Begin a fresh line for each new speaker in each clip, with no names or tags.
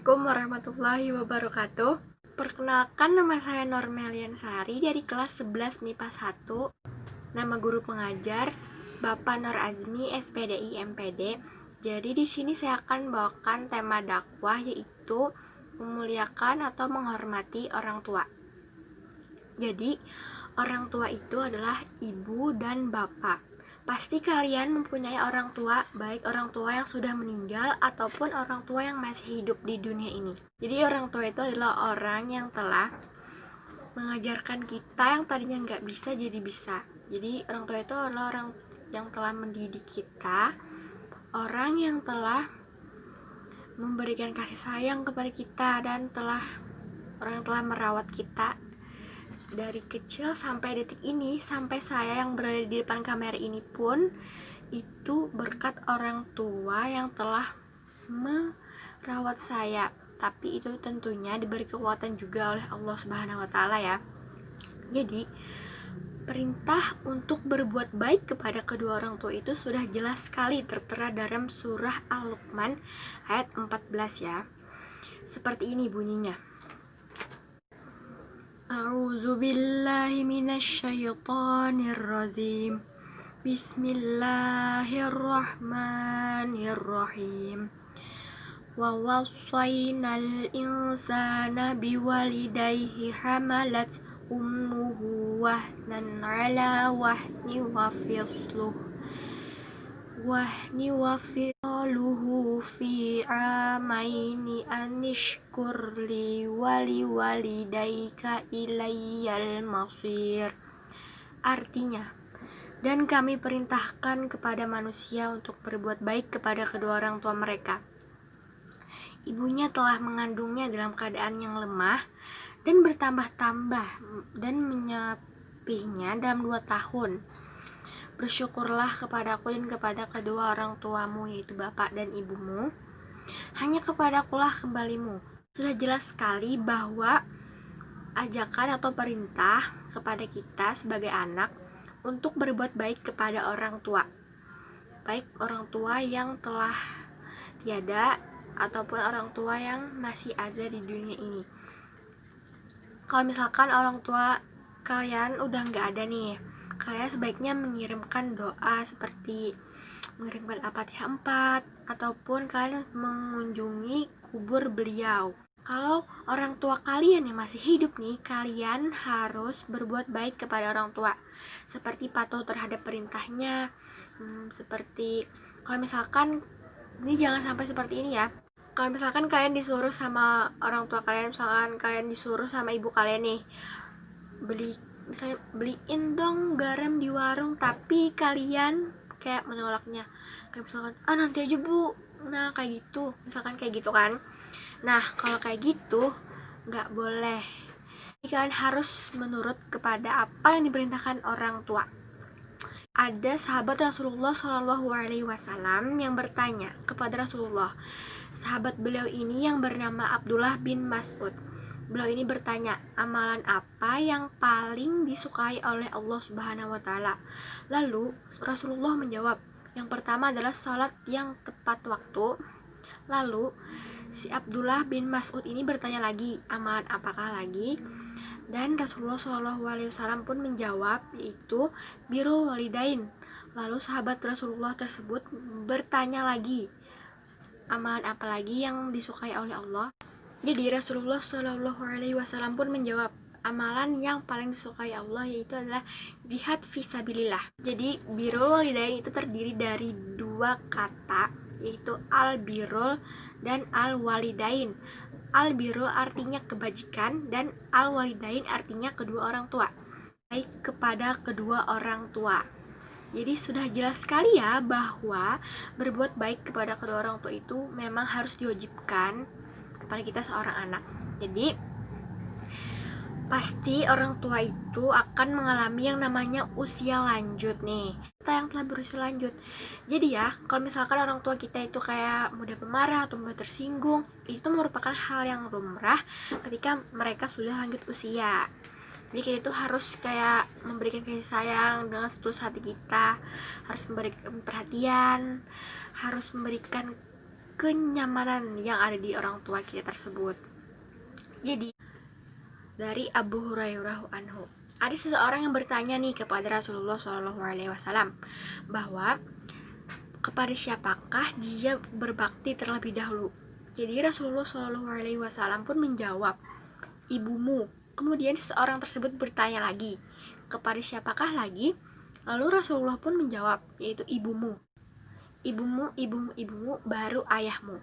Assalamualaikum warahmatullahi wabarakatuh. Perkenalkan, nama saya Normelian Sari dari kelas 11 MIPA 1. Nama guru pengajar Bapak Nur Azmi SPDI MPD. Jadi di sini saya akan bawakan tema dakwah, yaitu memuliakan atau menghormati orang tua. Jadi orang tua itu adalah ibu dan bapak. Pasti kalian mempunyai orang tua, baik orang tua yang sudah meninggal ataupun orang tua yang masih hidup di dunia ini. Jadi orang tua itu adalah orang yang telah mengajarkan kita yang tadinya nggak bisa jadi bisa. Jadi orang tua itu adalah orang yang telah mendidik kita, orang yang telah memberikan kasih sayang kepada kita, dan orang yang telah merawat kita dari kecil sampai detik ini, sampai saya yang berada di depan kamera ini pun itu berkat orang tua yang telah merawat saya. Tapi itu tentunya diberi kekuatan juga oleh Allah Subhanahu wa Ta'ala ya. Jadi perintah untuk berbuat baik kepada kedua orang tua itu sudah jelas sekali tertera dalam surah Al-Luqman ayat 14 ya. Seperti ini bunyinya. A'udzu billahi minasyaitonir rajim. Bismillahirrahmanirrahim. Wa wassaynal insana biwalidayhi hamalat ummuhu wahnan 'ala wahni wa fisaluhu fi amaini anishkur li waliwalidayka ilayyal masir. Artinya, dan kami perintahkan kepada manusia untuk berbuat baik kepada kedua orang tua mereka. Ibunya telah mengandungnya dalam keadaan yang lemah dan bertambah-tambah dan menyapihnya dalam 2 tahun. Bersyukurlah kepadaku dan kepada kedua orang tuamu, yaitu bapak dan ibumu. Hanya kepadakulah kembalimu. Sudah jelas sekali bahwa ajakan atau perintah kepada kita sebagai anak untuk berbuat baik kepada orang tua, baik orang tua yang telah tiada ataupun orang tua yang masih ada di dunia ini. Kalau misalkan orang tua kalian udah nggak ada nih, kalian sebaiknya mengirimkan doa seperti mengirimkan Al-Fatihah 4 ataupun kalian mengunjungi kubur beliau. Kalau orang tua kalian yang masih hidup nih, kalian harus berbuat baik kepada orang tua, seperti patuh terhadap perintahnya. Seperti kalau misalkan ini jangan sampai seperti ini ya. Kalau misalkan kalian disuruh sama orang tua kalian, misalkan kalian disuruh sama ibu kalian nih, misalnya beliin dong garam di warung, tapi kalian kayak menolaknya, kayak misalkan nanti aja bu, nah kayak gitu, misalkan kayak gitu kan. Nah kalau kayak gitu nggak boleh. Kalian harus menurut kepada apa yang diperintahkan orang tua. Ada sahabat Rasulullah SAW yang bertanya kepada Rasulullah. Sahabat beliau ini yang bernama Abdullah bin Mas'ud. Beliau ini bertanya, amalan apa yang paling disukai oleh Allah Subhanahu wa Ta'ala? Lalu Rasulullah menjawab, yang pertama adalah salat yang tepat waktu. Lalu si Abdullah bin Mas'ud ini bertanya lagi, amalan apakah lagi? Dan Rasulullah SAW pun menjawab, yaitu birrul walidain. Lalu sahabat Rasulullah tersebut bertanya lagi, amalan apa lagi yang disukai oleh Allah? Jadi Rasulullah SAW pun menjawab, amalan yang paling disukai Allah yaitu adalah jihad fisabilillah. Jadi birrul walidain itu terdiri dari 2 kata, yaitu al-birrul dan al-walidain. Al-birrul artinya kebajikan dan al-walidain artinya kedua orang tua, baik kepada kedua orang tua. Jadi sudah jelas sekali ya bahwa berbuat baik kepada kedua orang tua itu memang harus diwajibkan kepada kita seorang anak. Jadi pasti orang tua itu akan mengalami yang namanya usia lanjut nih, kita yang telah berusia lanjut. Jadi ya, kalau misalkan orang tua kita itu kayak mudah pemarah atau mudah tersinggung, itu merupakan hal yang lumrah ketika mereka sudah lanjut usia. Jadi kita itu harus kayak memberikan kasih sayang dengan setulus hati kita, harus memberikan perhatian, harus memberikan kenyamanan yang ada di orang tua kita tersebut. Jadi dari Abu Hurairah anhu, ada seseorang yang bertanya nih kepada Rasulullah SAW bahwa kepada siapakah dia berbakti terlebih dahulu. Jadi Rasulullah SAW pun menjawab, ibumu. Kemudian seseorang tersebut bertanya lagi, kepada siapakah lagi? Lalu Rasulullah pun menjawab, yaitu ibumu. Ibumu, baru ayahmu.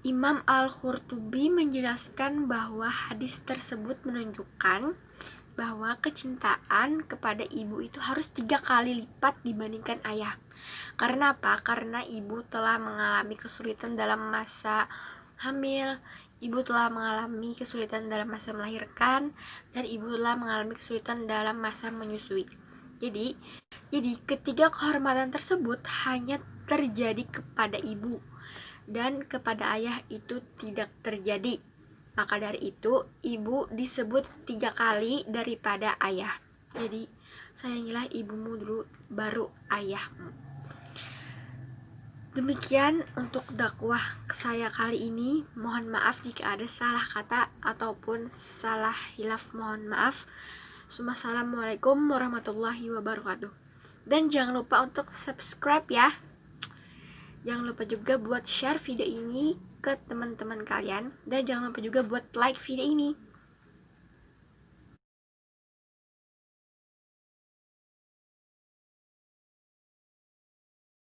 Imam Al-Qurtubi menjelaskan bahwa hadis tersebut menunjukkan bahwa kecintaan kepada ibu itu harus 3 kali lipat dibandingkan ayah. Karena apa? Karena ibu telah mengalami kesulitan dalam masa hamil, ibu telah mengalami kesulitan dalam masa melahirkan, dan ibu telah mengalami kesulitan dalam masa menyusui. Jadi ketiga kehormatan tersebut hanya terjadi kepada ibu, dan kepada ayah itu tidak terjadi. Maka dari itu, ibu disebut 3 kali daripada ayah. Jadi, sayangilah ibumu dulu, baru ayahmu. Demikian untuk dakwah saya kali ini. Mohon maaf jika ada salah kata ataupun salah hilaf, mohon maaf. Assalamualaikum warahmatullahi wabarakatuh. Dan jangan lupa untuk subscribe ya. Jangan lupa juga buat share video ini ke teman-teman kalian. Dan jangan lupa juga buat like video ini.